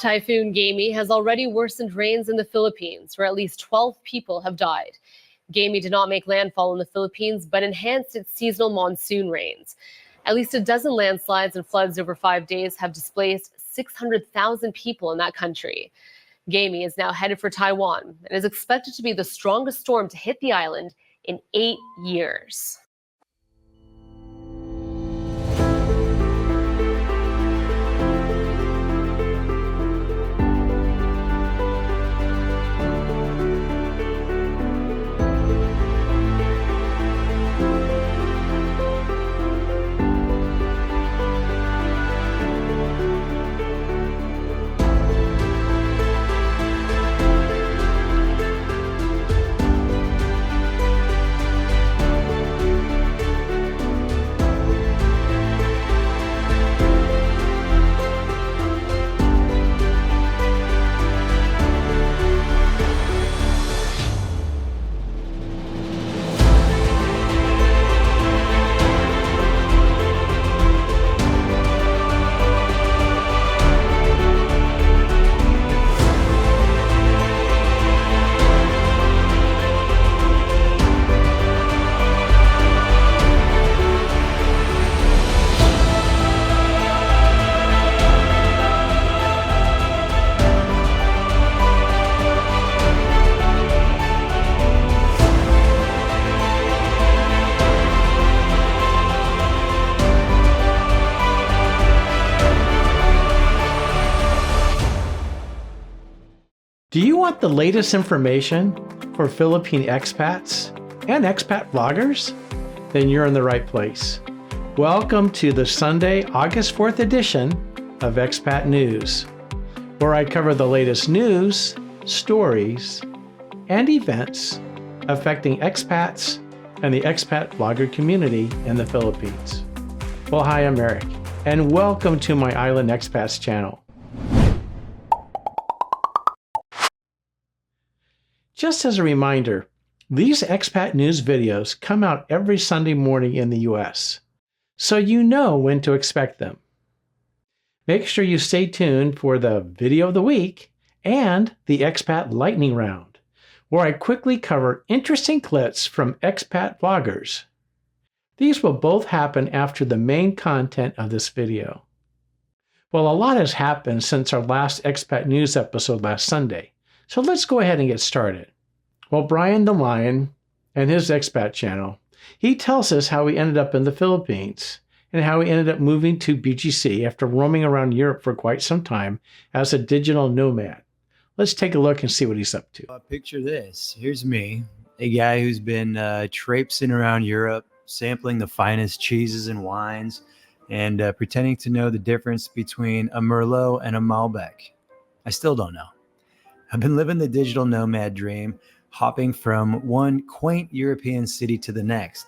Typhoon Gamey has already worsened rains in the Philippines, where at least 12 people have died. Gamey did not make landfall in the Philippines, but enhanced its seasonal monsoon rains. At least a dozen landslides and floods over 5 days have displaced 600,000 people in that country. Gamey is now headed for Taiwan and is expected to be the strongest storm to hit the island in 8 years. Do you want the latest information for Philippine expats and expat vloggers? Then you're in the right place. Welcome to the Sunday, August 4th edition of Expat News, where I cover the latest news, stories, and events affecting expats and the expat vlogger community in the Philippines. Well, hi, I'm Eric, and welcome to my Island Expats channel. Just as a reminder, these expat news videos come out every Sunday morning in the US, so you know when to expect them. Make sure you stay tuned for the Video of the Week and the Expat Lightning Round, where I quickly cover interesting clips from expat vloggers. These will both happen after the main content of this video. Well, a lot has happened since our last expat news episode last Sunday, so let's go ahead and get started. Well, Brian the Lion and his expat channel, he tells us how he ended up in the Philippines and how he ended up moving to BGC after roaming around Europe for quite some time as a digital nomad. Let's take a look and see what he's up to. Picture this. Here's me, a guy who's been traipsing around Europe, sampling the finest cheeses and wines, and pretending to know the difference between a Merlot and a Malbec. I still don't know. I've been living the digital nomad dream, hopping from one quaint European city to the next,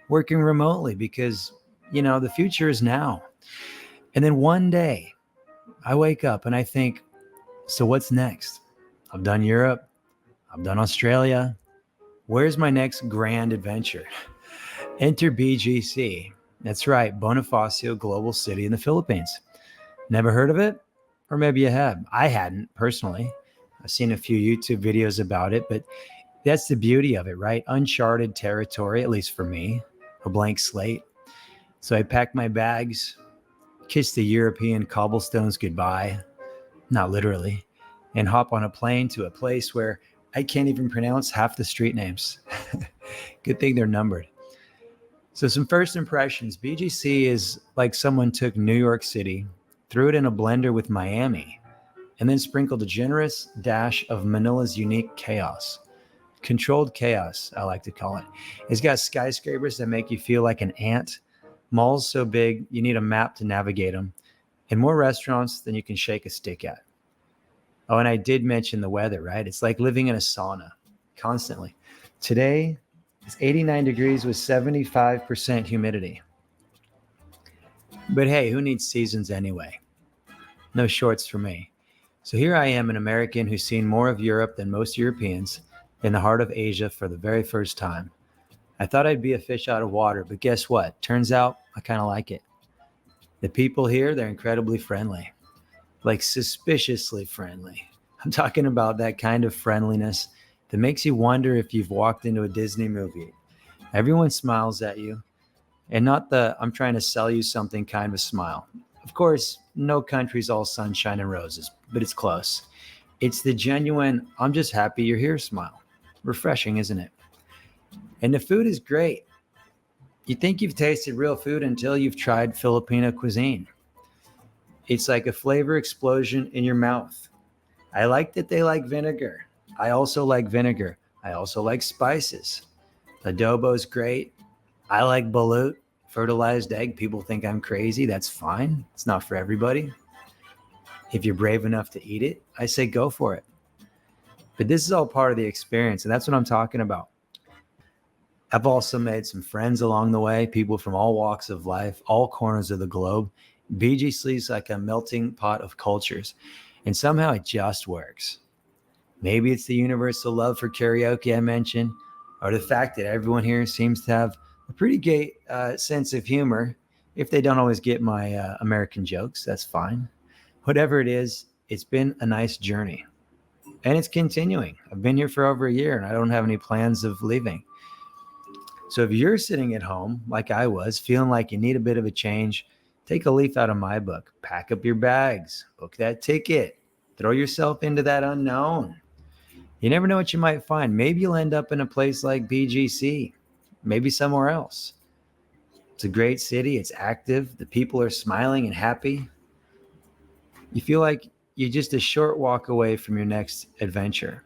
working remotely because, the future is now. And then one day I wake up and I think, so what's next? I've done Europe. I've done Australia. Where's my next grand adventure? Enter BGC. That's right, Bonifacio Global City in the Philippines. Never heard of it? Or maybe you have. I hadn't personally. I've seen a few YouTube videos about it, but that's the beauty of it, right? Uncharted territory, at least for me, a blank slate. So I packed my bags, kissed the European cobblestones goodbye, not literally, and hop on a plane to a place where I can't even pronounce half the street names. Good thing they're numbered. So some first impressions. BGC is like someone took New York City, threw it in a blender with Miami, and then sprinkled a generous dash of Manila's unique chaos. Controlled chaos, I like to call it. It's got skyscrapers that make you feel like an ant, malls so big you need a map to navigate them, and more restaurants than you can shake a stick at. Oh, and I did mention the weather, right? It's like living in a sauna constantly. Today, it's 89 degrees with 75% humidity. But hey, who needs seasons anyway? No shorts for me. So here I am, an American who's seen more of Europe than most Europeans, in the heart of Asia for the very first time. I thought I'd be a fish out of water, but guess what? Turns out I kind of like it. The people here, they're incredibly friendly. like suspiciously friendly. I'm talking about that kind of friendliness that makes you wonder if you've walked into a Disney movie. Everyone smiles at you, and not the I'm trying to sell you something kind of smile. Of course, no country's all sunshine and roses, but it's close. It's the genuine, I'm just happy you're here smile. Refreshing, isn't it? And the food is great. You think you've tasted real food until you've tried Filipino cuisine. It's like a flavor explosion in your mouth. I like that they like vinegar. I also like vinegar. I also like spices. Adobo's great. I like balut, fertilized egg. People think I'm crazy. That's fine. It's not for everybody. If you're brave enough to eat it, I say go for it. But this is all part of the experience, and that's what I'm talking about. I've also made some friends along the way, people from all walks of life, all corners of the globe. BGC is like a melting pot of cultures, and somehow it just works. Maybe it's the universal love for karaoke I mentioned, or the fact that everyone here seems to have a pretty gay sense of humor. If they don't always get my American jokes, that's fine. Whatever it is, it's been a nice journey, and it's continuing. I've been here for over a year, and I don't have any plans of leaving. So if you're sitting at home like I was, feeling like you need a bit of a change, take a leaf out of my book. Pack up your bags, book that ticket, throw yourself into that unknown. You never know what you might find. Maybe you'll end up in a place like BGC, maybe somewhere else. It's a great city. It's active. The people are smiling and happy. You feel like you're just a short walk away from your next adventure.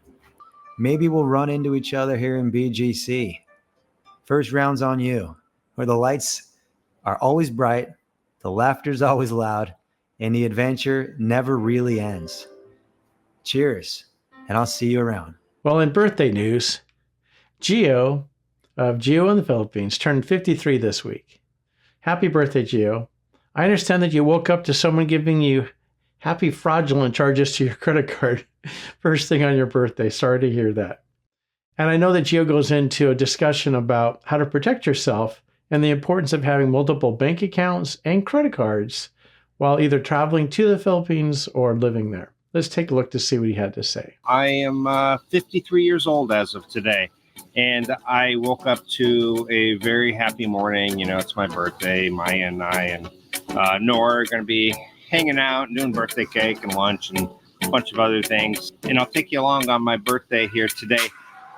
Maybe we'll run into each other here in BGC. First round's on you, where the lights are always bright, the laughter's always loud, and the adventure never really ends. Cheers, and I'll see you around. Well, in birthday news, Gio of Gio in the Philippines turned 53 this week. Happy birthday, Gio. I understand that you woke up to someone giving you happy fraudulent charges to your credit card first thing on your birthday. Sorry to hear that. And I know that Gio goes into a discussion about how to protect yourself and the importance of having multiple bank accounts and credit cards while either traveling to the Philippines or living there. Let's take a look to see what he had to say. I am 53 years old as of today, and I woke up to a very happy morning. You know, it's my birthday. Maya and I and Nora are going to be hanging out and doing birthday cake and lunch and a bunch of other things. And I'll take you along on my birthday here today.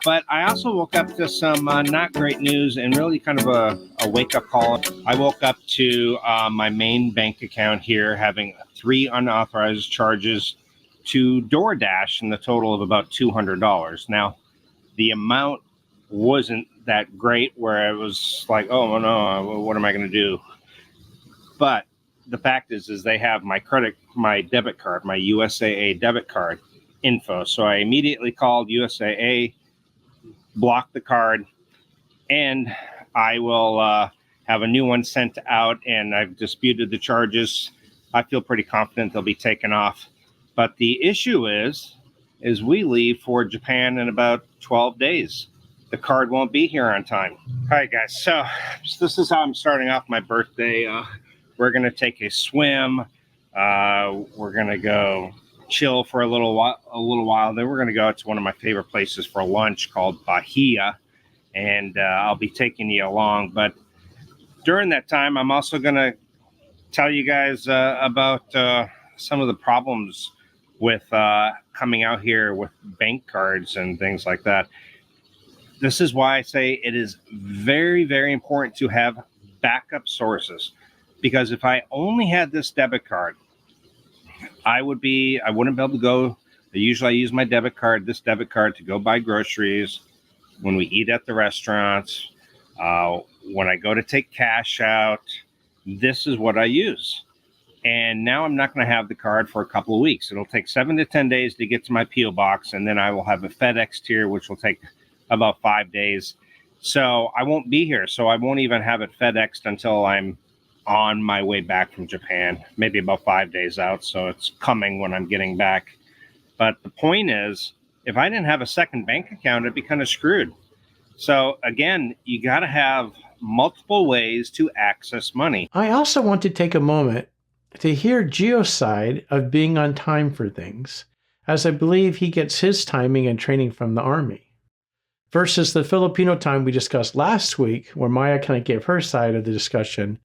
But I also woke up to some not great news and really kind of a wake-up call. I woke up to my main bank account here having 3 unauthorized charges to DoorDash in the total of about $200. Now, the amount wasn't that great where I was like, oh no, what am I going to do? But the fact is they have my debit card, my USAA debit card info. So I immediately called USAA, blocked the card, and I will have a new one sent out, and I've disputed the charges. I feel pretty confident they'll be taken off. But the issue is we leave for Japan in about 12 days. The card won't be here on time. All right, guys. So this is how I'm starting off my birthday. We're going to take a swim. We're going to go chill for a little while. Then we're going to go to one of my favorite places for lunch called Bahia. And I'll be taking you along. But during that time, I'm also going to tell you guys about some of the problems with coming out here with bank cards and things like that. This is why I say it is very, very important to have backup sources. Because if I only had this debit card, I wouldn't be able to go. Usually I use my this debit card to go buy groceries, when we eat at the restaurants, when I go to take cash out. This is what I use. And now I'm not going to have the card for a couple of weeks. It'll take 7 to 10 days to get to my P.O. box, and then I will have a FedEx here, which will take about 5 days. So I won't be here. So I won't even have it FedExed until I'm on my way back from Japan, maybe about 5 days out. So it's coming when I'm getting back. But the point is, if I didn't have a second bank account, I'd be kind of screwed. So again, you got to have multiple ways to access money. I also want to take a moment to hear Gio's side of being on time for things, as I believe he gets his timing and training from the Army, versus the Filipino time we discussed last week, where Maya kind of gave her side of the discussion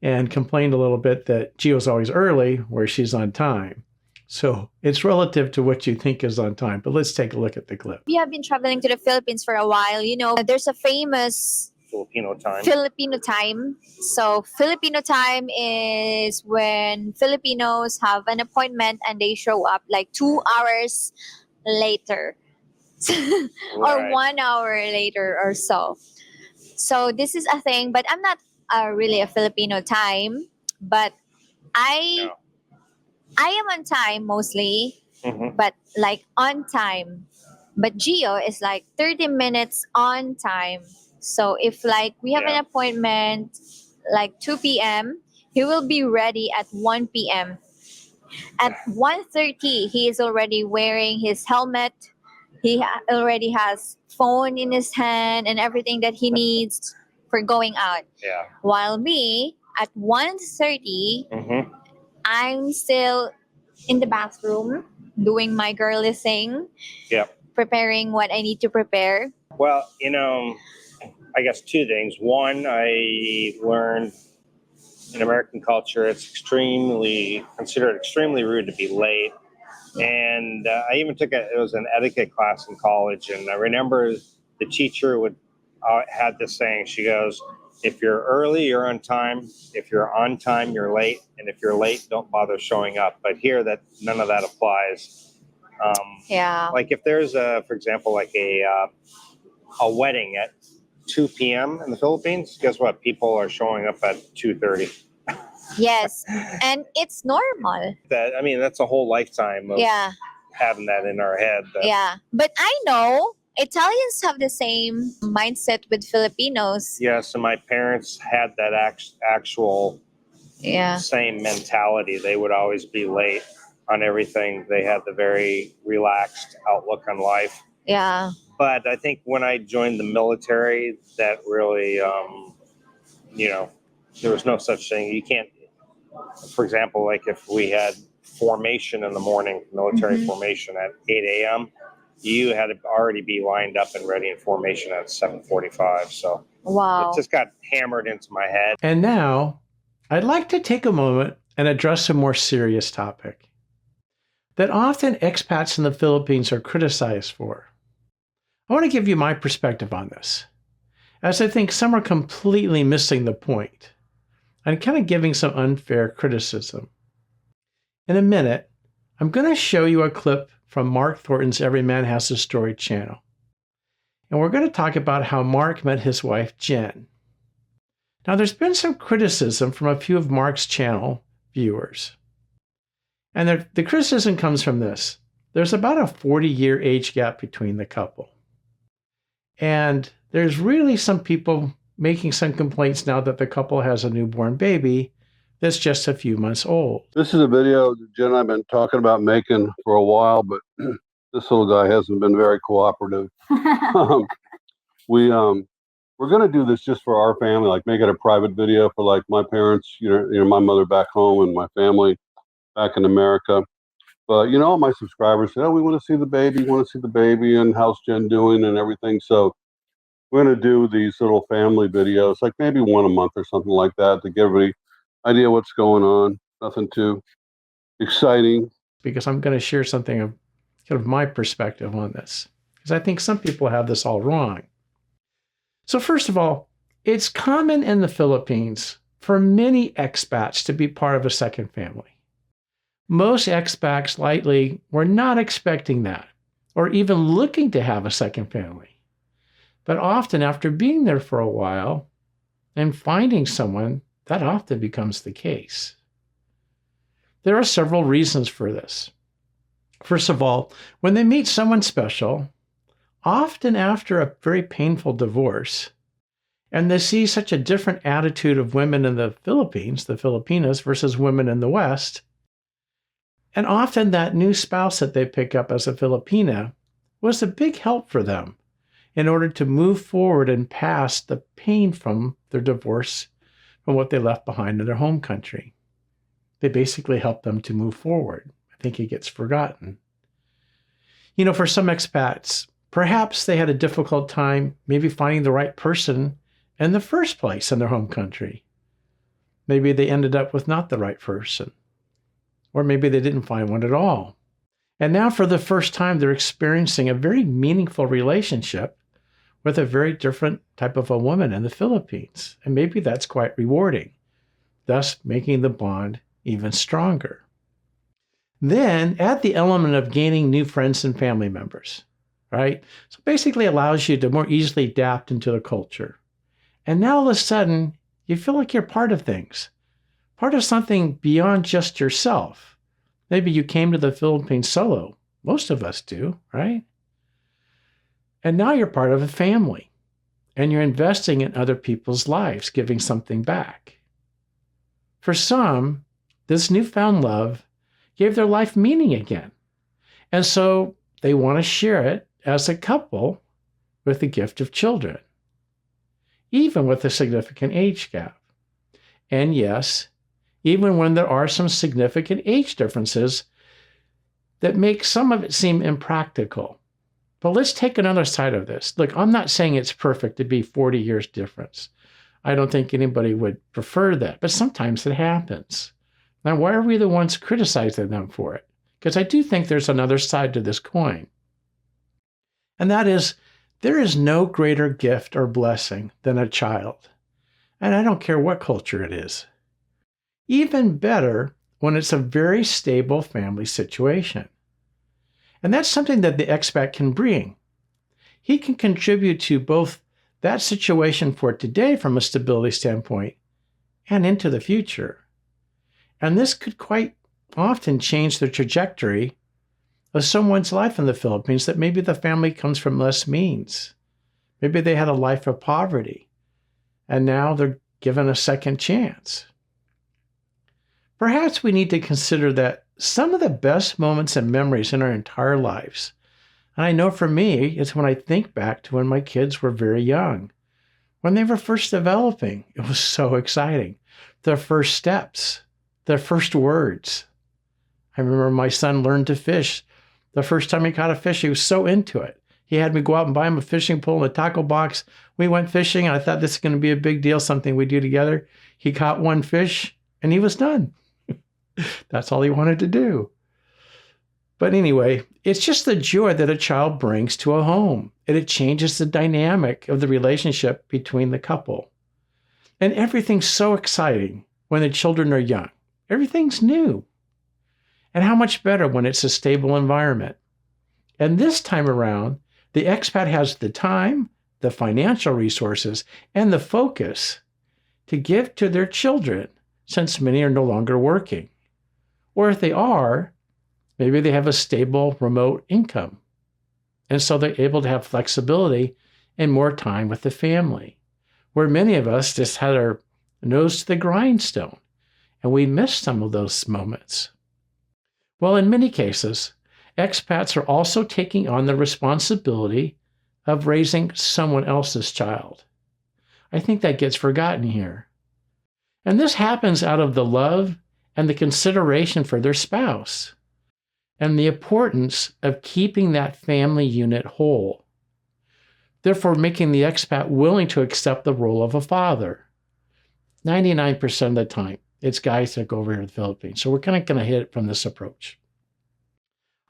and complained a little bit that Gio's always early, where she's on time. So it's relative to what you think is on time. But let's take a look at the clip. We have been traveling to the Philippines for a while. You know, there's a famous Filipino time. Filipino time. So Filipino time is when Filipinos have an appointment and they show up like 2 hours later or Right. 1 hour later or so. So this is a thing, but I'm not really a Filipino time, but I am on time mostly, but like on time. But Gio is like 30 minutes on time. So if like we have an appointment like 2 p.m., he will be ready at 1 p.m. At 1:30, he is already wearing his helmet. He already has phone in his hand and everything that he needs for going out. Yeah. While me, at 1:30, I'm still in the bathroom doing my girly thing. Yep. Preparing what I need to prepare. Well, you know, I guess two things. One, I learned in American culture, it's considered extremely rude to be late. And I even took it was an etiquette class in college. And I remember the teacher had this saying. She goes, if you're early, you're on time. If you're on time, you're late. And if you're late, don't bother showing up. But here, none of that applies. Like if there's for example, like a wedding at 2 p.m. in the Philippines, guess what? People are showing up at 2:30. Yes, and it's normal. That's a whole lifetime of having that in our head. But I know Italians have the same mindset with Filipinos. Yes, and my parents had that actual same mentality. They would always be late on everything. They had the very relaxed outlook on life. Yeah. But I think when I joined the military, that really, there was no such thing. You can't, for example, like if we had formation in the morning, military formation at 8 a.m., you had to already be lined up and ready in formation at 7:45. So it just got hammered into my head. And now I'd like to take a moment and address a more serious topic that often expats in the Philippines are criticized for. I want to give you my perspective on this, as I think some are completely missing the point and kind of giving some unfair criticism. In a minute, I'm going to show you a clip from Mark Thornton's Every Man Has a Story channel. And we're going to talk about how Mark met his wife, Jen. Now, there's been some criticism from a few of Mark's channel viewers. And the criticism comes from this. There's about a 40-year age gap between the couple. And there's really some people making some complaints now that the couple has a newborn baby that's just a few months old. This is a video that Jen and I have been talking about making for a while, but this little guy hasn't been very cooperative. We're going to do this just for our family, like make it a private video for like my parents, my mother back home and my family back in America. But, all my subscribers said, we want to see the baby, and how's Jen doing and everything. So we're going to do these little family videos, like maybe one a month or something like that, to give everybody idea what's going on. Nothing too exciting. Because I'm going to share something of kind of my perspective on this, because I think some people have this all wrong. So first of all, it's common in the Philippines for many expats to be part of a second family. Most expats lately were not expecting that, or even looking to have a second family. But often after being there for a while and finding someone, that often becomes the case. There are several reasons for this. First of all, when they meet someone special, often after a very painful divorce, and they see such a different attitude of women in the Philippines, the Filipinas, versus women in the West, and often that new spouse that they pick up as a Filipina was a big help for them in order to move forward and past the pain from their divorce, from what they left behind in their home country. They basically help them to move forward. I think it gets forgotten. For some expats, perhaps they had a difficult time maybe finding the right person in the first place in their home country. Maybe they ended up with not the right person. Or maybe they didn't find one at all. And now for the first time, they're experiencing a very meaningful relationship with a very different type of a woman in the Philippines. And maybe that's quite rewarding, thus making the bond even stronger. Then add the element of gaining new friends and family members, right? So basically allows you to more easily adapt into the culture. And now all of a sudden, you feel like you're part of things, part of something beyond just yourself. Maybe you came to the Philippines solo. Most of us do, right? And now you're part of a family, and you're investing in other people's lives, giving something back. For some, this newfound love gave their life meaning again. And so they want to share it as a couple with the gift of children, even with a significant age gap. And yes, even when there are some significant age differences that make some of it seem impractical. But let's take another side of this. Look, I'm not saying it's perfect to be 40 years difference. I don't think anybody would prefer that, but sometimes it happens. Now, why are we the ones criticizing them for it? Because I do think there's another side to this coin. And that is, there is no greater gift or blessing than a child. And I don't care what culture it is. Even better when it's a very stable family situation. And that's something that the expat can bring. He can contribute to both that situation for today from a stability standpoint and into the future. And this could quite often change the trajectory of someone's life in the Philippines, that maybe the family comes from less means. Maybe they had a life of poverty, and now they're given a second chance. Perhaps we need to consider that some of the best moments and memories in our entire lives, and I know for me, it's when I think back to when my kids were very young, when they were first developing. It was so exciting. Their first steps, their first words. I remember my son learned to fish. The first time he caught a fish, he was so into it. He had me go out and buy him a fishing pole and a tackle box. We went fishing, and I thought this is going to be a big deal, something we do together. He caught one fish, and he was done. That's all he wanted to do. But anyway, it's just the joy that a child brings to a home, and it changes the dynamic of the relationship between the couple. And everything's so exciting when the children are young. Everything's new. And how much better when it's a stable environment. And this time around, the expat has the time, the financial resources, and the focus to give to their children, since many are no longer working. Or if they are, maybe they have a stable remote income. And so they're able to have flexibility and more time with the family, where many of us just had our nose to the grindstone, and we missed some of those moments. Well, in many cases, expats are also taking on the responsibility of raising someone else's child. I think that gets forgotten here. And this happens out of the love and the consideration for their spouse, and the importance of keeping that family unit whole. Therefore, making the expat willing to accept the role of a father. 99% of the time, it's guys that go over here to the Philippines. So we're kind of going to hit it from this approach.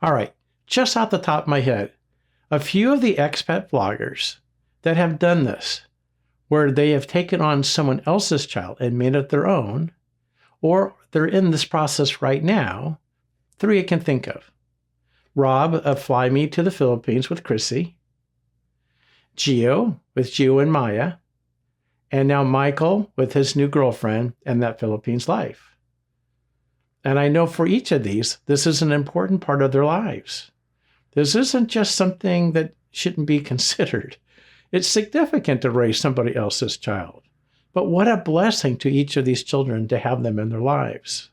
All right, just off the top of my head, a few of the expat vloggers that have done this, where they have taken on someone else's child and made it their own, or they're in this process right now, 3 I can think of. Rob of Fly Me to the Philippines with Chrissy, Gio with Gio and Maya, and now Michael with his new girlfriend and that Philippines life. And I know for each of these, this is an important part of their lives. This isn't just something that shouldn't be considered. It's significant to raise somebody else's child. But what a blessing to each of these children to have them in their lives.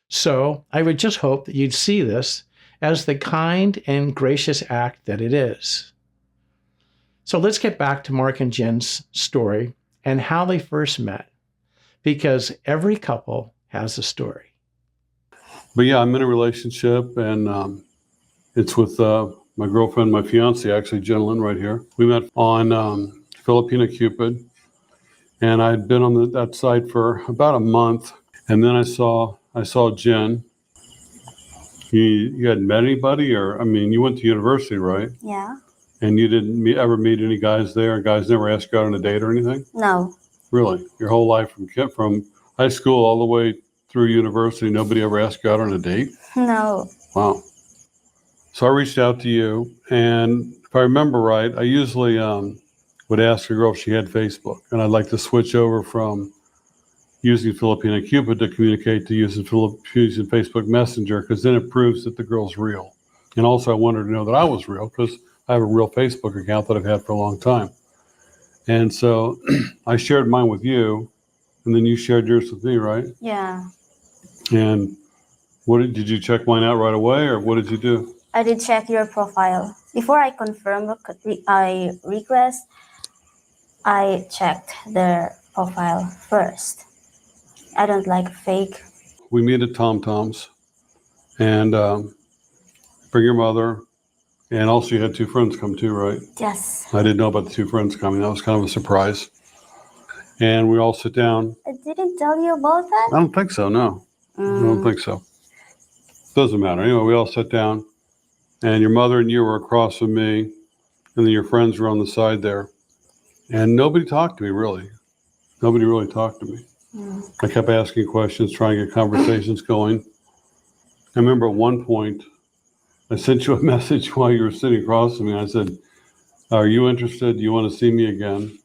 So I would just hope that you'd see this as the kind and gracious act that it is. So let's get back to Mark and Jen's story and how they first met, because every couple has a story. But yeah, I'm in a relationship, and it's with my girlfriend, my fiance, actually, Jenilyn, right here. We met on Filipina Cupid, and I'd been on that site for about a month, and then I saw Jen. You hadn't met anybody, or I mean, you went to university, right? Yeah. And you didn't ever meet any guys there? Guys never asked you out on a date or anything? No. Really? Your whole life from high school all the way through university, nobody ever asked you out on a date? No. Wow. So I reached out to you, and if I remember right, I usually would ask a girl if she had Facebook, and I'd like to switch over from using Filipina Cupid to communicate to using Facebook Messenger, because then it proves that the girl's real. And also I wanted her to know that I was real, because I have a real Facebook account that I've had for a long time. And so I shared mine with you, and then you shared yours with me, right? Yeah. And did you check mine out right away, or what did you do? I did check your profile. Before I confirm, I request, I checked their profile first. I don't like fake. We meet at Tom Tom's, and bring your mother, and also you had two friends come too, right? Yes. I didn't know about the two friends coming. That was kind of a surprise. And we all sit down. I didn't tell you about that? I don't think so, no. I don't think so. Doesn't matter. Anyway, we all sit down, and your mother and you were across from me, and then your friends were on the side there. And nobody talked to me, really. Nobody really talked to me. I kept asking questions, trying to get conversations going. I remember at one point, I sent you a message while you were sitting across from me. I said, "Are you interested? Do you want to see me again?"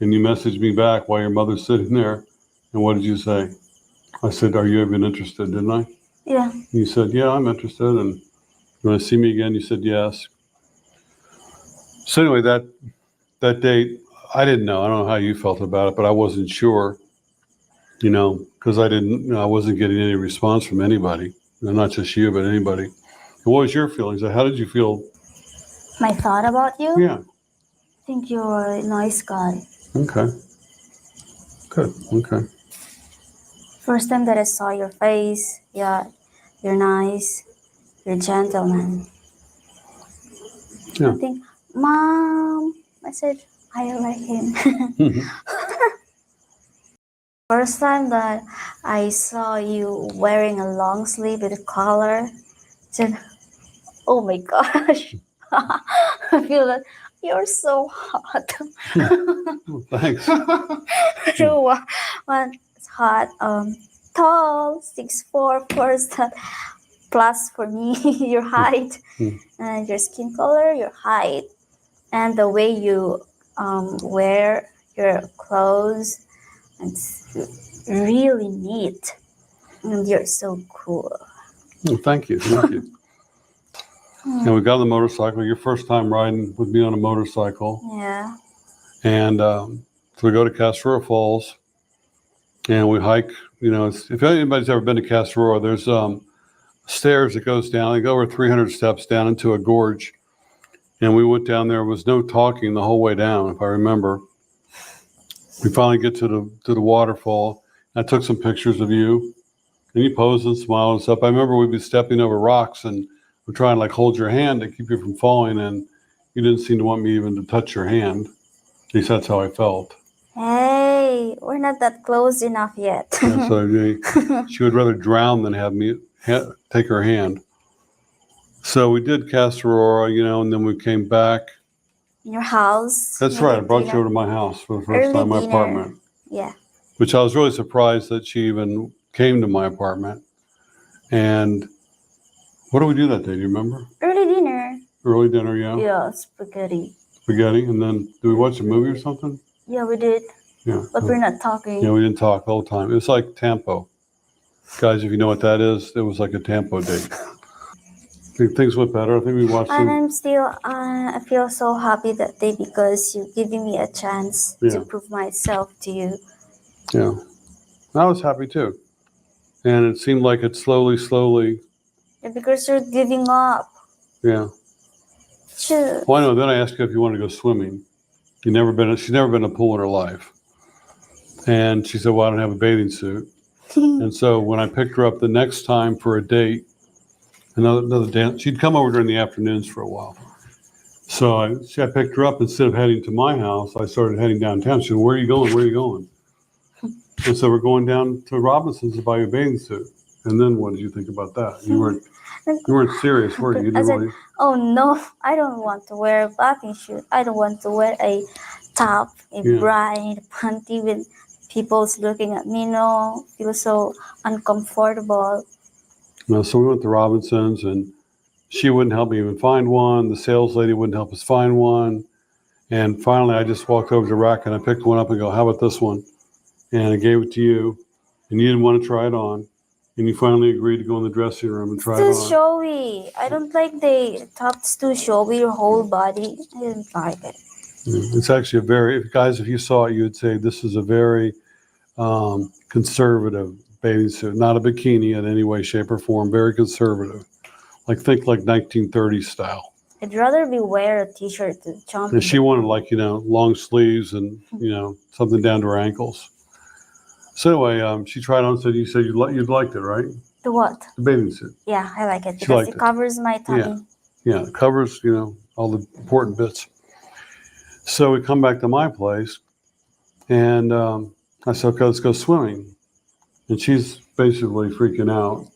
And you messaged me back while your mother's sitting there. And what did you say? I said, "Are you even interested?" Didn't I? Yeah. You said, "Yeah, I'm interested." And you want to see me again? You said, "Yes." So anyway, that date, I didn't know. I don't know how you felt about it, but I wasn't sure, because I wasn't getting any response from anybody, not just you, but anybody. And what was your feelings? How did you feel? My thought about you? Yeah. I think you're a nice guy. Okay. Good. Okay. First time that I saw your face, yeah, you're nice, you're a gentleman. Yeah. I think, Mom, I said, I like him. First time that I saw you wearing a long sleeve with a collar, I said, oh my gosh, I feel that you're so hot. Oh, thanks. So, it's hot, tall, 6'4", of course, that plus for me, your height, and your skin color, your height, and the way you wear your clothes. It's really neat, and you're so cool. Oh, thank you. Thank you. And we got on the motorcycle. Your first time riding with me on a motorcycle. Yeah. And so we go to Castorora Falls, and we hike. If anybody's ever been to Castorora, there's stairs that goes down. They go over 300 steps down into a gorge. And we went down there. There was no talking the whole way down, if I remember. We finally get to the waterfall. I took some pictures of you, and you posed and smiled and stuff. I remember we'd be stepping over rocks, and we're trying to hold your hand to keep you from falling, and you didn't seem to want me even to touch your hand. At least that's how I felt. Hey, we're not that close enough yet. Yeah, so she would rather drown than have me take her hand. So we did Castorora, and then we came back. In your house. That's right. I brought you over to my house for the first time, my apartment. Yeah. Which I was really surprised that she even came to my apartment. And what did we do that day? Do you remember? Early dinner. Early dinner, yeah. Yeah, spaghetti. Spaghetti, and then did we watch a movie or something? Yeah, we did. Yeah. But we're not talking. Yeah, we didn't talk the whole time. It was like Tampo. Guys, if you know what that is, it was like a Tampo date. I think things went better. I think we watched And them. I'm still, I feel so happy that day because you're giving me a chance to prove myself to you. Yeah. I was happy too. And it seemed like it slowly. Yeah, because you're giving up. Yeah. Sure. Well, I know. Then I asked you if you wanted to go swimming. She's never been in a pool in her life. And she said, well, I don't have a bathing suit. And so when I picked her up the next time for a date, another dance, she'd come over during the afternoons for a while. So I picked her up. Instead of heading to my house, I started heading downtown. She said, "Where are you going? Where are you going?" And so we're going down to Robinson's to buy you a bathing suit. And then what did you think about that? You weren't serious, were you? You I didn't said, really. "Oh no, I don't want to wear a bathing suit. I don't want to wear a top, a bra, and a panty with people's looking at me. No, feel so uncomfortable." No, so we went to Robinson's, and she wouldn't help me even find one. The sales lady wouldn't help us find one. And finally, I just walked over to the rack and I picked one up and go, "How about this one?" And I gave it to you, and you didn't want to try it on. And you finally agreed to go in the dressing room and try it on. It's too showy. I don't like the top's too showy, your whole body. I didn't like it. It's actually guys, if you saw it, you would say this is a very conservative bathing suit, not a bikini in any way, shape, or form, very conservative. Think like 1930s style. I'd rather wear a t-shirt to jump. And she wanted long sleeves and, something down to her ankles. So anyway, she tried on, said, you said you'd liked it, right? The what? The bathing suit. Yeah, I like it because it covers my tummy. Yeah, it covers, all the important bits. So we come back to my place, and I said, "Okay, let's go swimming." And she's basically freaking out.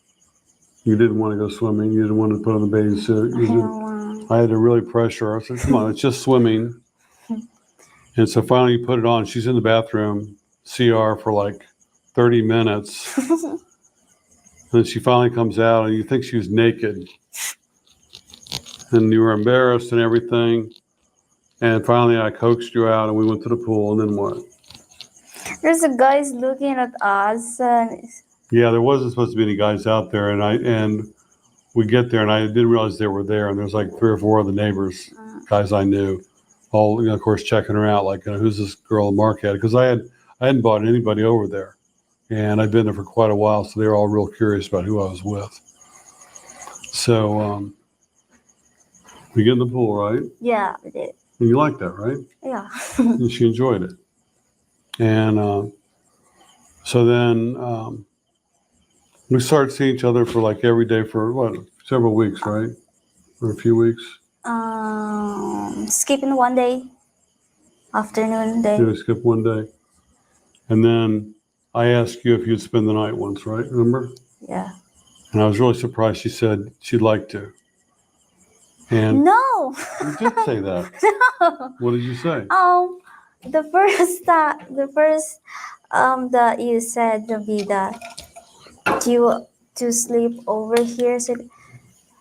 You didn't want to go swimming. You didn't want to put on the bathing suit. I had to really pressure her. I said, "Come on, it's just swimming." And so finally you put it on. She's in the bathroom, CR, for 30 minutes. And she finally comes out, and you think she was naked. And you were embarrassed and everything. And finally I coaxed you out, and we went to the pool, and then what? There's a guys looking at us. Yeah, there wasn't supposed to be any guys out there, and we get there, and I didn't realize they were there, and there's 3 or 4 of the neighbors, guys I knew, all of course checking her out, who's this girl Mark had, because I hadn't brought anybody over there, and I'd been there for quite a while, so they were all real curious about who I was with. So we get in the pool, right? Yeah, we did. And you liked that, right? Yeah. And she enjoyed it, and so then. We started seeing each other for every day for several weeks, right? Or a few weeks. Skipping one day, afternoon day. Yeah, we skipped one day. And then I asked you if you'd spend the night once, right? Remember? Yeah. And I was really surprised she said she'd like to. And no. You did say that. No. What did you say? The first that you said to be that you to sleep over here.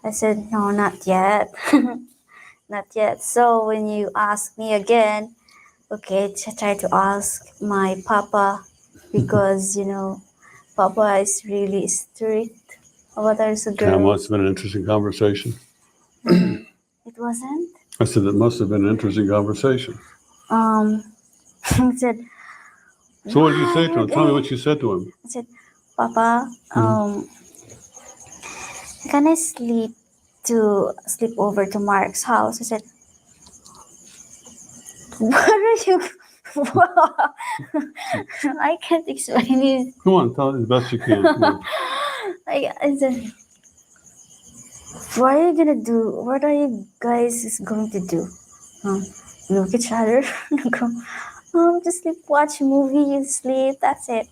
I said no, not yet. Not yet. So when you ask me again, okay, try to ask my papa because papa is really strict about us girls. That must have been an interesting conversation. It wasn't? I said it must have been an interesting conversation. He said, so what did you say to him? Tell me what you said to him. I said, "Papa, can I sleep over to Mark's house?" I said, "What are you?" I can't explain it. Come on, tell it as best you can. I said, "What are you gonna do? What are you guys going to do? Look at each other? Just sleep, watch movie, sleep. That's it.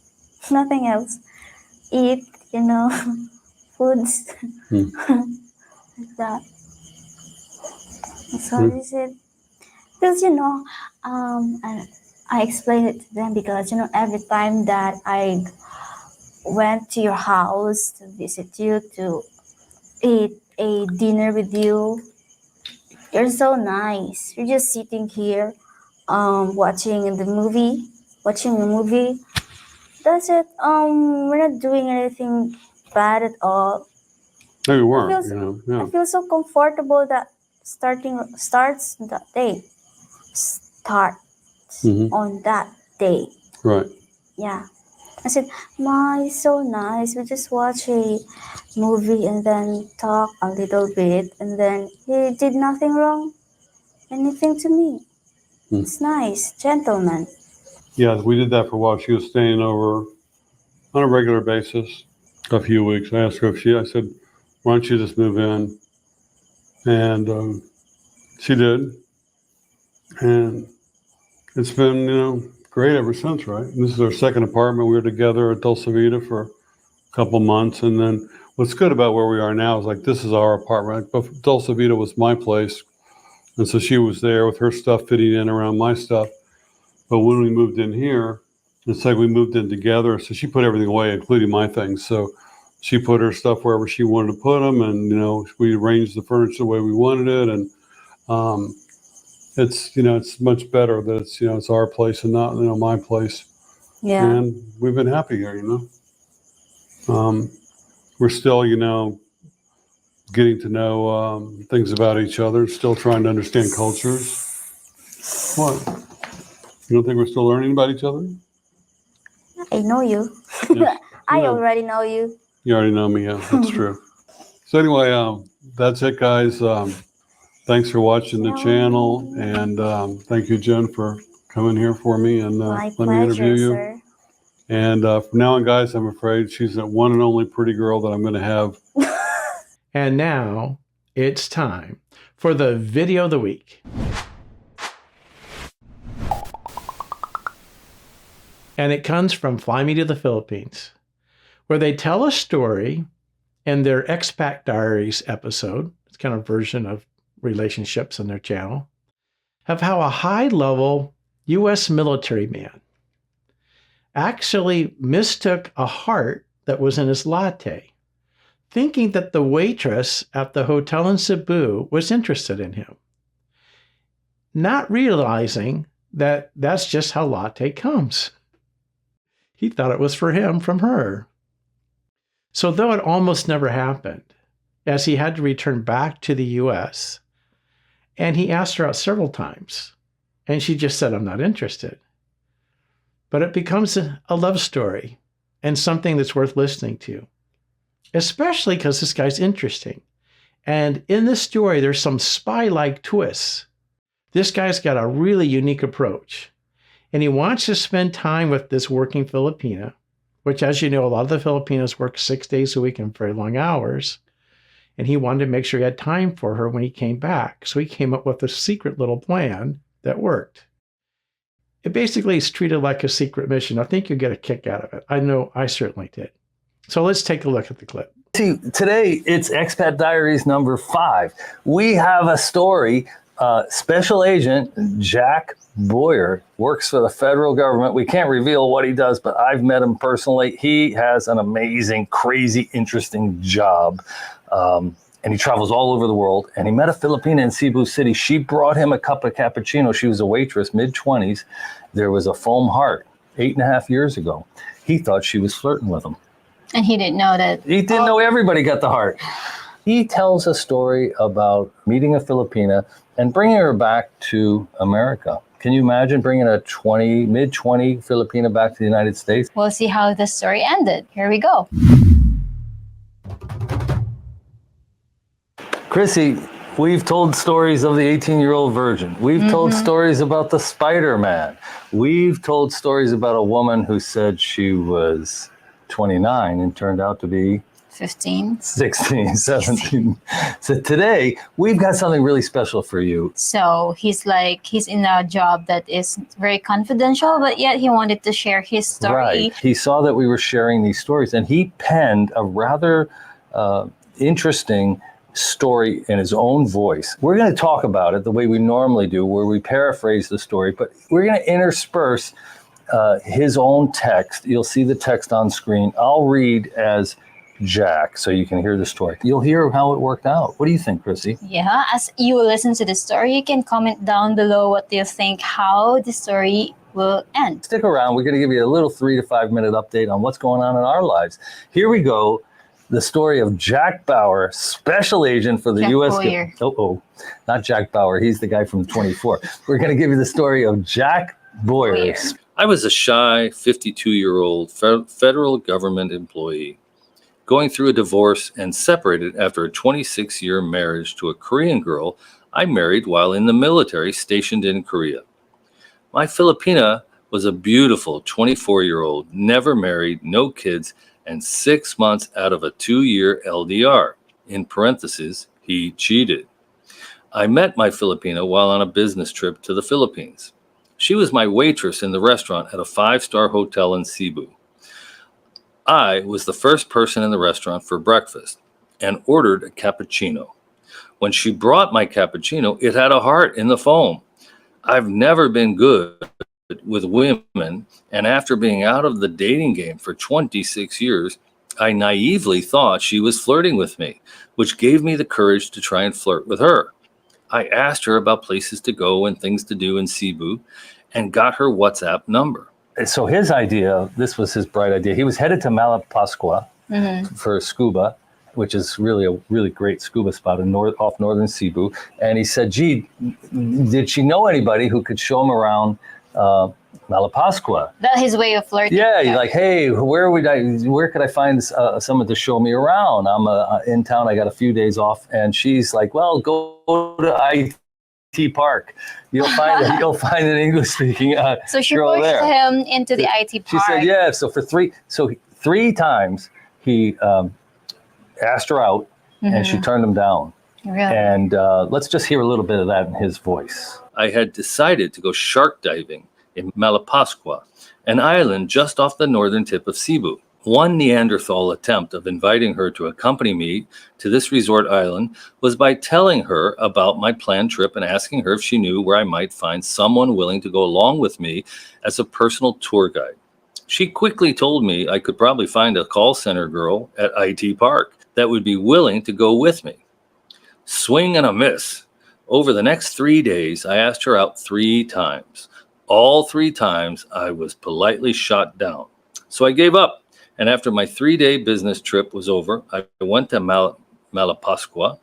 Nothing else. Eat, foods like that." So he said, because I explained it to them because every time that I went to your house to visit you to eat a dinner with you, you're so nice. You're just sitting here, watching a movie. That's it. We're not doing anything bad at all. No, you weren't. I feel so comfortable that starts that day. On that day. Right. Yeah. I said, "Ma, it's so nice. We just watch a movie and then talk a little bit, and then he did nothing wrong, anything to me. It's nice, gentleman." Yeah, we did that for a while. She was staying over, on a regular basis, a few weeks. I asked her if I said, why don't you just move in? And she did. And it's been, great ever since, right? And this is our second apartment. We were together at Dulce Vita for a couple months. And then what's good about where we are now is like, this is our apartment. But Dulce Vita was my place. And so she was there with her stuff fitting in around my stuff. But when we moved in here, it's like we moved in together. So she put everything away, including my things. So she put her stuff wherever she wanted to put them. And, we arranged the furniture the way we wanted it. And it's much better that it's our place and not, my place. Yeah. And we've been happy here, We're still, getting to know things about each other, still trying to understand cultures. What? You don't think we're still learning about each other? I know you. Yes. I Yeah. already know you. You already know me, yeah, that's true. So anyway, that's it, guys. Thanks for watching the channel, and thank you, Jen, for coming here for me and My let me interview pleasure, you. sir. And from now on, guys, I'm afraid she's the one and only pretty girl that I'm going to have. And now it's time for the video of the week. And it comes from Fly Me to the Philippines, where they tell a story in their Expat Diaries episode. It's kind of a version of relationships on their channel, of how a high-level U.S. military man actually mistook a heart that was in his latte, thinking that the waitress at the hotel in Cebu was interested in him, not realizing that that's just how latte comes. He thought it was for him from her. So though it almost never happened, as he had to return back to the U.S., and he asked her out several times, and she just said, I'm not interested. But it becomes a love story and something that's worth listening to, especially because this guy's interesting. And in this story, there's some spy-like twists. This guy's got a really unique approach, and he wants to spend time with this working Filipina, which, as you know, a lot of the Filipinos work 6 days a week and very long hours. And he wanted to make sure he had time for her when he came back. So he came up with a secret little plan that worked. It basically is treated like a secret mission. I think you'll get a kick out of it. I know I certainly did. So let's take a look at the clip. See, today it's Expat Diaries number 5. We have a story. Special Agent Jack Boyer works for the federal government. We can't reveal what he does, but I've met him personally. He has an amazing, crazy, interesting job. And he travels all over the world. And he met a Filipina in Cebu City. She brought him a cup of cappuccino. She was a waitress, mid-20s. There was a foam heart 8.5 years ago. He thought she was flirting with him. And he didn't know that. He didn't know everybody got the heart. He tells a story about meeting a Filipina and bringing her back to America. Can you imagine bringing a mid-20 Filipina back to the United States? We'll see how the story ended. Here we go. Chrissy, we've told stories of the 18-year-old virgin. We've told stories about the Spider-Man. We've told stories about a woman who said she was 29 and turned out to be 15. 16, 17. So today, we've got something really special for you. So he's in a job that is very confidential, but yet he wanted to share his story. Right. He saw that we were sharing these stories, and he penned a rather interesting story in his own voice. We're going to talk about it the way we normally do, where we paraphrase the story, but we're going to intersperse his own text. You'll see the text on screen. I'll read as Jack so you can hear the story. You'll hear how it worked out. What do you think, Chrissy? Yeah, as you listen to the story, you can comment down below what you think, how the story will end. Stick around. We're going to give you a little 3 to 5 minute update on what's going on in our lives. Here we go. The story of Jack Bauer, special agent for the Jack U.S. Boyer. Not Jack Bauer. He's the guy from 24. We're going to give you the story of Jack Boyer. I was a shy 52-year-old federal government employee going through a divorce and separated after a 26-year marriage to a Korean girl I married while in the military stationed in Korea. My Filipina was a beautiful 24-year-old, never married, no kids, and 6 months out of a 2-year LDR. In parentheses, he cheated. I met my Filipina while on a business trip to the Philippines. She was my waitress in the restaurant at a 5-star hotel in Cebu. I was the first person in the restaurant for breakfast and ordered a cappuccino. When she brought my cappuccino, it had a heart in the foam. I've never been good with women, and after being out of the dating game for 26 years, I naively thought she was flirting with me, which gave me the courage to try and flirt with her. I asked her about places to go and things to do in Cebu and got her WhatsApp number. So his idea, this was his bright idea. He was headed to Malapascua for scuba, which is really a really great scuba spot off northern Cebu. And he said, gee, did she know anybody who could show him around Malapascua? That's his way of flirting. Yeah, you're like, hey, where could I find someone to show me around? I'm in town. I got a few days off. And she's like, well, go to IT Park. You'll find an English speaking So she girl pushed there. him into the IT She park. said, yeah. So three times he asked her out, and she turned him down. Really? And let's just hear a little bit of that in his voice. I had decided to go shark diving in Malapascua, an island just off the northern tip of Cebu. One Neanderthal attempt of inviting her to accompany me to this resort island was by telling her about my planned trip and asking her if she knew where I might find someone willing to go along with me as a personal tour guide. She quickly told me I could probably find a call center girl at IT Park that would be willing to go with me. Swing and a miss. Over the next 3 days, I asked her out 3 times. All 3 times, I was politely shot down. So I gave up. And after my 3-day business trip was over, I went to Malapascua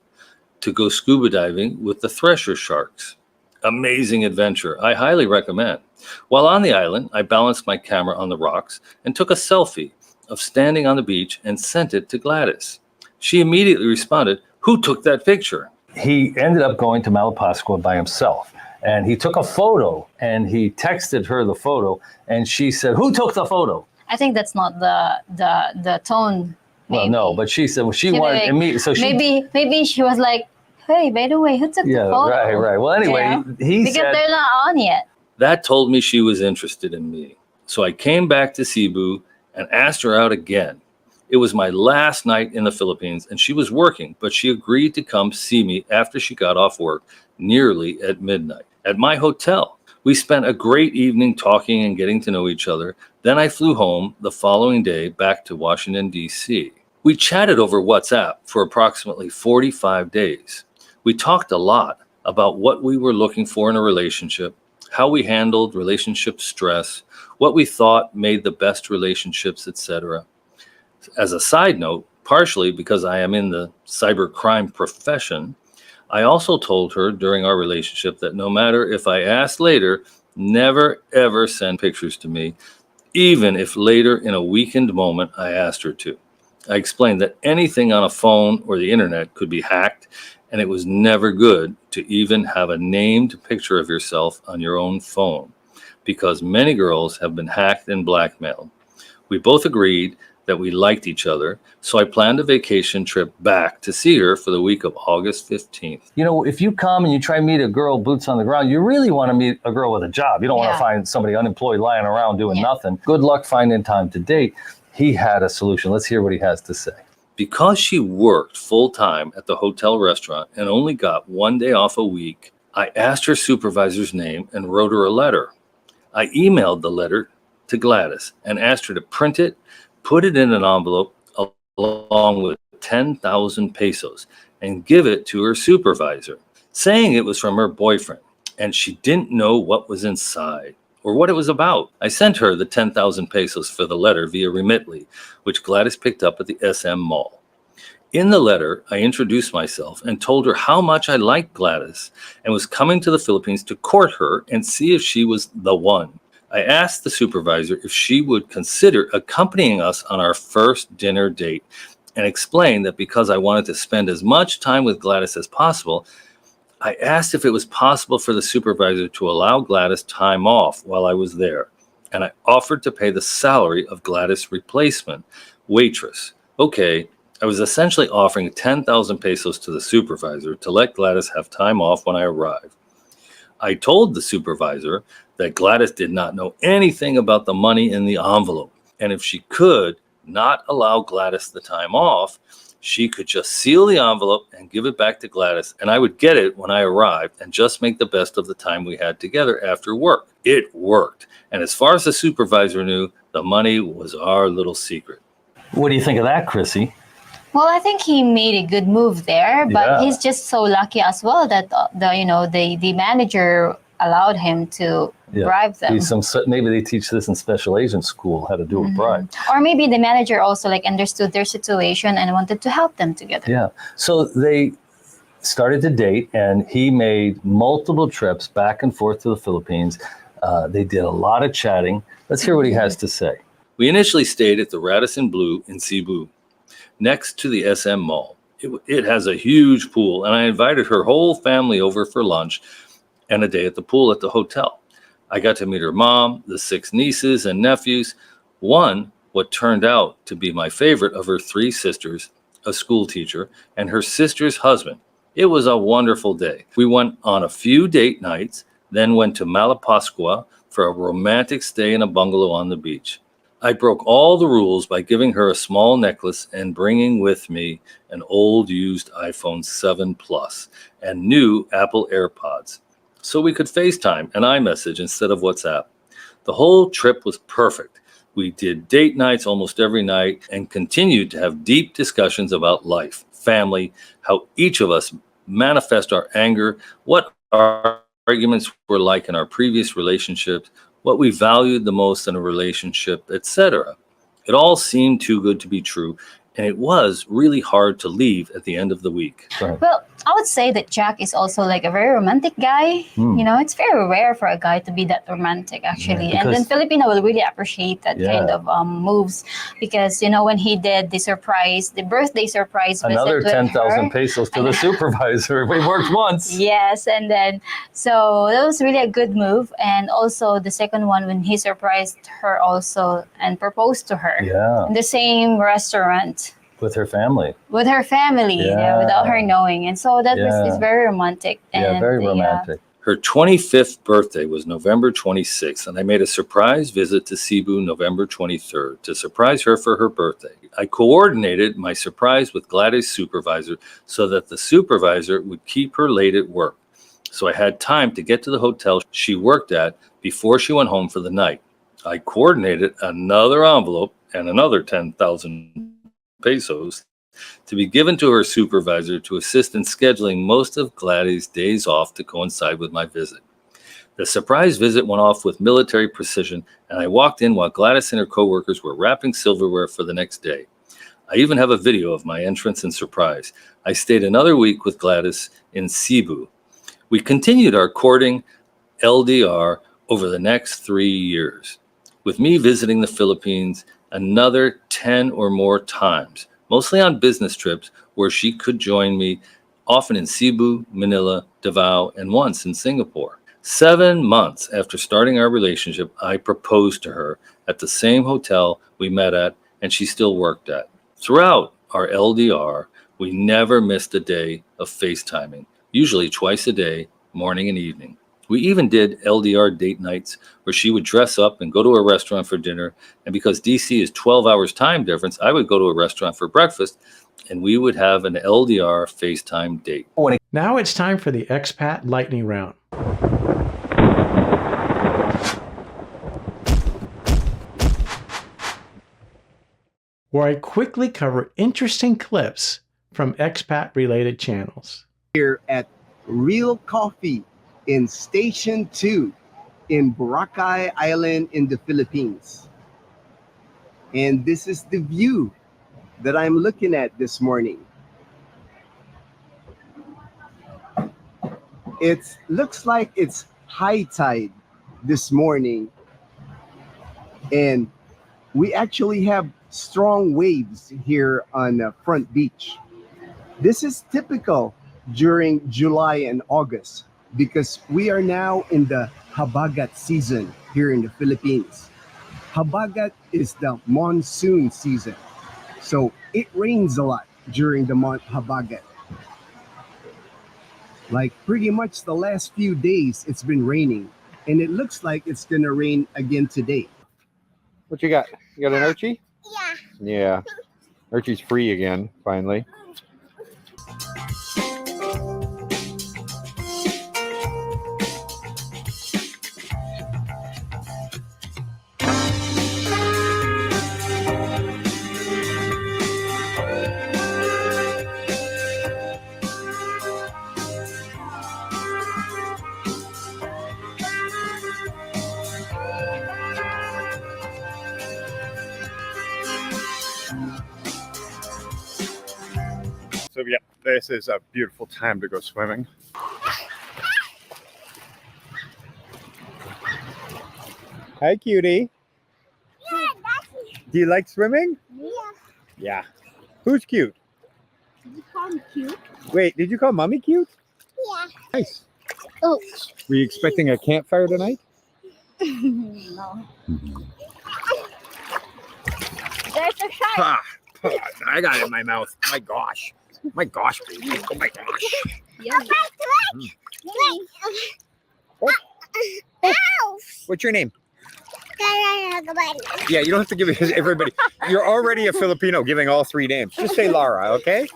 to go scuba diving with the thresher sharks. Amazing adventure. I highly recommend. While on the island, I balanced my camera on the rocks and took a selfie of standing on the beach and sent it to Gladys. She immediately responded, "Who took that picture?" He ended up going to Malapascua by himself. And he took a photo and he texted her the photo. And she said, "Who took the photo?" I think that's not the tone. Maybe. Well, no, but she said, well, she wanted immediately. So maybe she was like, hey, by the way, who took the photo? Right. Well, anyway, because they're not on yet. That told me she was interested in me. So I came back to Cebu and asked her out again. It was my last night in the Philippines and she was working, but she agreed to come see me after she got off work nearly at midnight at my hotel. We spent a great evening talking and getting to know each other. Then I flew home the following day back to Washington, D.C. We chatted over WhatsApp for approximately 45 days. We talked a lot about what we were looking for in a relationship, how we handled relationship stress, what we thought made the best relationships, etc. As a side note, partially because I am in the cybercrime profession, I also told her during our relationship that no matter if I asked later, never ever send pictures to me, even if later in a weakened moment I asked her to. I explained that anything on a phone or the internet could be hacked, and it was never good to even have a named picture of yourself on your own phone, because many girls have been hacked and blackmailed. We both agreed that we liked each other, so I planned a vacation trip back to see her for the week of August 15th. You know, if you come and you try to meet a girl boots on the ground, you really want to meet a girl with a job. You don't want to find somebody unemployed lying around doing nothing. Good luck finding time to date. He had a solution. Let's hear what he has to say. Because she worked full-time at the hotel restaurant and only got 1 day off a week, I asked her supervisor's name and wrote her a letter. I emailed the letter to Gladys and asked her to print it, put it in an envelope along with 10,000 pesos and give it to her supervisor, saying it was from her boyfriend and she didn't know what was inside or what it was about. I sent her the 10,000 pesos for the letter via Remitly, which Gladys picked up at the SM Mall. In the letter, I introduced myself and told her how much I liked Gladys and was coming to the Philippines to court her and see if she was the one. I asked the supervisor if she would consider accompanying us on our first dinner date and explained that because I wanted to spend as much time with Gladys as possible, I asked if it was possible for the supervisor to allow Gladys time off while I was there. and I offered to pay the salary of Gladys' replacement waitress. Okay, I was essentially offering 10,000 pesos to the supervisor to let Gladys have time off when I arrived. I told the supervisor that Gladys did not know anything about the money in the envelope, and if she could not allow Gladys the time off, she could just seal the envelope and give it back to Gladys, and I would get it when I arrived and just make the best of the time we had together after work. It worked, and as far as the supervisor knew, the money was our little secret. What do you think of that, Chrissy? Well, I think he made a good move there, but Yeah. he's just so lucky as well that the manager allowed him to bribe them. Maybe they teach this in special agent school, how to do a bribe. Or maybe the manager also like understood their situation and wanted to help them together. Yeah. So they started to date, and he made multiple trips back and forth to the Philippines. They did a lot of chatting. Let's hear what he has to say. We initially stayed at the Radisson Blu in Cebu, next to the SM Mall. It has a huge pool, and I invited her whole family over for lunch and a day at the pool at the hotel. I got to meet her mom, the 6 nieces and nephews, one, what turned out to be my favorite of her 3 sisters, a school teacher, and her sister's husband. It was a wonderful day. We went on a few date nights, then went to Malapascua for a romantic stay in a bungalow on the beach. I broke all the rules by giving her a small necklace and bringing with me an old used iPhone 7 Plus and new Apple AirPods, so we could FaceTime and iMessage instead of WhatsApp. The whole trip was perfect. We did date nights almost every night and continued to have deep discussions about life, family, how each of us manifest our anger, what our arguments were like in our previous relationships, what we valued the most in a relationship, etc. It all seemed too good to be true, and it was really hard to leave at the end of the week. Well, I would say that Jack is also like a very romantic guy. You know, it's very rare for a guy to be that romantic, actually. Yeah, and then Filipino will really appreciate that kind of moves because, you know, when he did the birthday surprise Another visit with 10,000 her, pesos to the supervisor. We worked once. Yes, and then so that was really a good move. And also the second one when he surprised her also and proposed to her in the same restaurant. With her family. With her family, you know, without her knowing. And so that was very romantic. And, Very romantic. Her 25th birthday was November 26th, and I made a surprise visit to Cebu November 23rd to surprise her for her birthday. I coordinated my surprise with Gladys' supervisor so that the supervisor would keep her late at work. So I had time to get to the hotel she worked at before she went home for the night. I coordinated another envelope and another 10,000 pesos to be given to her supervisor to assist in scheduling most of Gladys' days off to coincide with my visit. The surprise visit went off with military precision, and I walked in while Gladys and her coworkers were wrapping silverware for the next day. I even have a video of my entrance and surprise. I stayed another week with Gladys in Cebu. We continued our courting LDR over the next 3 years, with me visiting the Philippines another 10 or more times, mostly on business trips where she could join me, often in Cebu, Manila, Davao, and once in Singapore. 7 months after starting our relationship, I proposed to her at the same hotel we met at and she still worked at. Throughout our LDR, we never missed a day of FaceTiming, usually twice a day, morning and evening. We even did LDR date nights where she would dress up and go to a restaurant for dinner. And because DC is 12 hours time difference, I would go to a restaurant for breakfast and we would have an LDR FaceTime date. Now it's time for the Expat Lightning Round. Where I quickly cover interesting clips from expat-related channels. Here at Real Coffee in Station 2 in Boracay Island in the Philippines. And this is the view that I'm looking at this morning. It looks like it's high tide this morning. And we actually have strong waves here on the front beach. This is typical during July and August, because we are now in the habagat season here in the Philippines. Habagat is the monsoon season. So it rains a lot during the month Habagat. Like pretty much the last few days it's been raining, and it looks like it's gonna rain again today. What you got? You got an Archie? Yeah. Archie's free again, finally. So yeah, this is a beautiful time to go swimming. Hi, cutie. Do you like swimming? Yeah. Who's cute? Did you call me cute? Wait, did you call mommy cute? Yeah. Nice. Oh. Were you expecting a campfire tonight? No. There's a shark. Ah, I got it in my mouth. My gosh. My gosh, baby. Oh my gosh. What's your name? Yeah, you don't have to give it to everybody. You're already a Filipino giving all three names. Just say Lara, okay?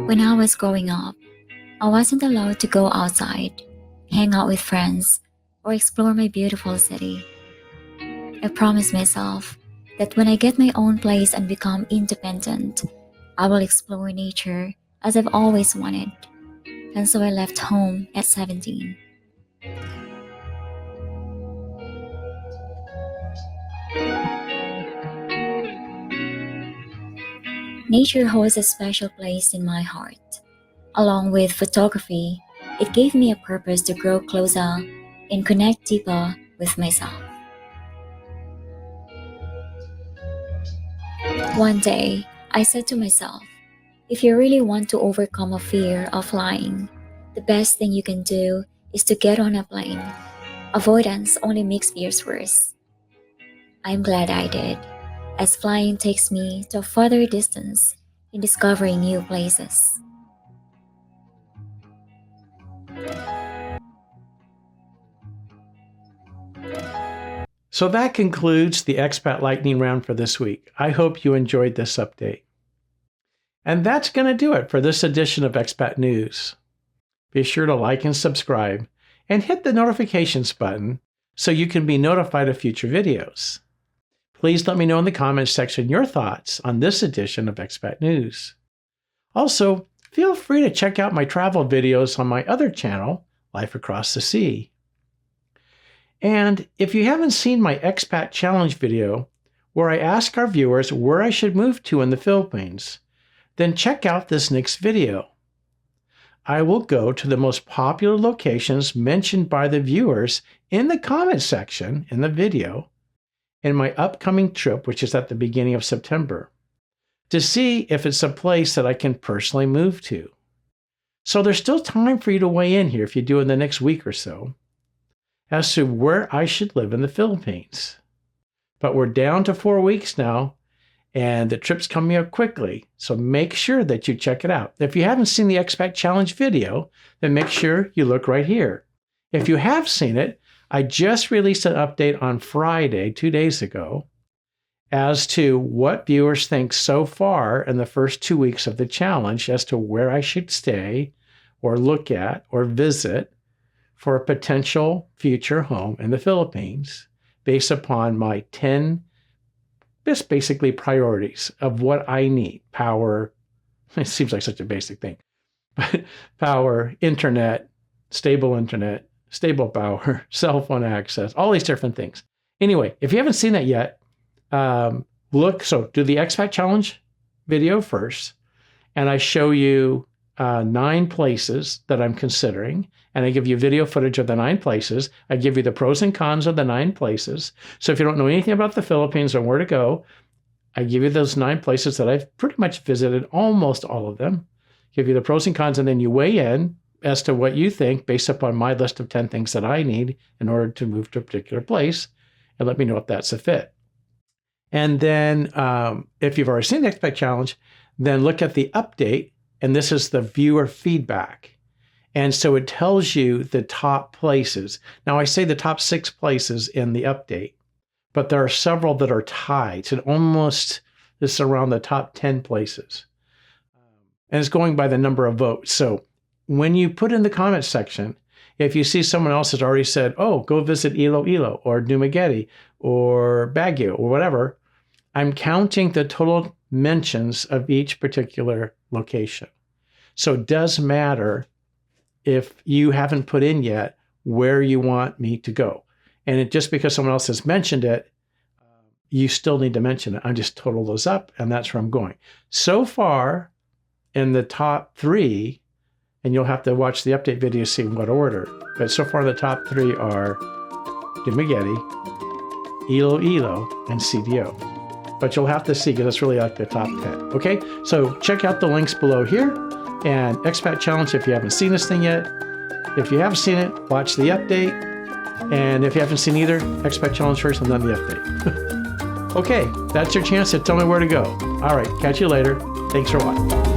When I was growing up, I wasn't allowed to go outside, hang out with friends, or explore my beautiful city. I promised myself that when I get my own place and become independent, I will explore nature as I've always wanted. And so I left home at 17. Nature holds a special place in my heart. Along with photography, it gave me a purpose to grow closer and connect deeper with myself. One day, I said to myself, if you really want to overcome a fear of flying, the best thing you can do is to get on a plane. Avoidance only makes fears worse. I'm glad I did, as flying takes me to a further distance in discovering new places. So that concludes the Expat Lightning Round for this week. I hope you enjoyed this update. And that's going to do it for this edition of Expat News. Be sure to like and subscribe, and hit the notifications button so you can be notified of future videos. Please let me know in the comments section your thoughts on this edition of Expat News. Also, feel free to check out my travel videos on my other channel, Life Across the Sea. And if you haven't seen my Expat Challenge video, where I ask our viewers where I should move to in the Philippines, then check out this next video. I will go to the most popular locations mentioned by the viewers in the comment section in the video in my upcoming trip, which is at the beginning of September, to see if it's a place that I can personally move to. So there's still time for you to weigh in here if you do in the next week or so, as to where I should live in the Philippines. But we're down to 4 weeks now, and the trip's coming up quickly, so make sure that you check it out. If you haven't seen the Expat Challenge video, then make sure you look right here. If you have seen it, I just released an update on Friday, 2 days ago, as to what viewers think so far in the first 2 weeks of the challenge as to where I should stay or look at or visit for a potential future home in the Philippines, based upon my 10 just basically priorities of what I need. Power, it seems like such a basic thing, but power, internet, stable power, cell phone access, all these different things. Anyway, if you haven't seen that yet, do the Expat Challenge video first, and I show you 9 places that I'm considering, and I give you video footage of the 9 places. I give you the pros and cons of the 9 places. So if you don't know anything about the Philippines or where to go, I give you those 9 places that I've pretty much visited, almost all of them. Give you the pros and cons, and then you weigh in as to what you think based upon my list of 10 things that I need in order to move to a particular place, and let me know if that's a fit. And then if you've already seen the Expat Challenge, then look at the update, and this is the viewer feedback. And so it tells you the top places. Now, I say the top 6 places in the update, but there are several that are tied. So this is around the top 10 places. And it's going by the number of votes. So when you put in the comments section, if you see someone else has already said, oh, go visit Iloilo or Dumaguete or Baguio or whatever, I'm counting the total mentions of each particular location. So it does matter if you haven't put in yet where you want me to go. And just because someone else has mentioned it, you still need to mention it. I just total those up, and that's where I'm going. So far, in the top 3, and you'll have to watch the update video to see in what order, but so far the top 3 are Dumaguete, Iloilo, and CDO. But you'll have to see, because it's really like the top 10. Okay, so check out the links below here. And Expat Challenge if you haven't seen this thing yet. If you have seen it, watch the update. And if you haven't seen either, Expat Challenge first and then the update. Okay, that's your chance to tell me where to go. All right, catch you later. Thanks for watching.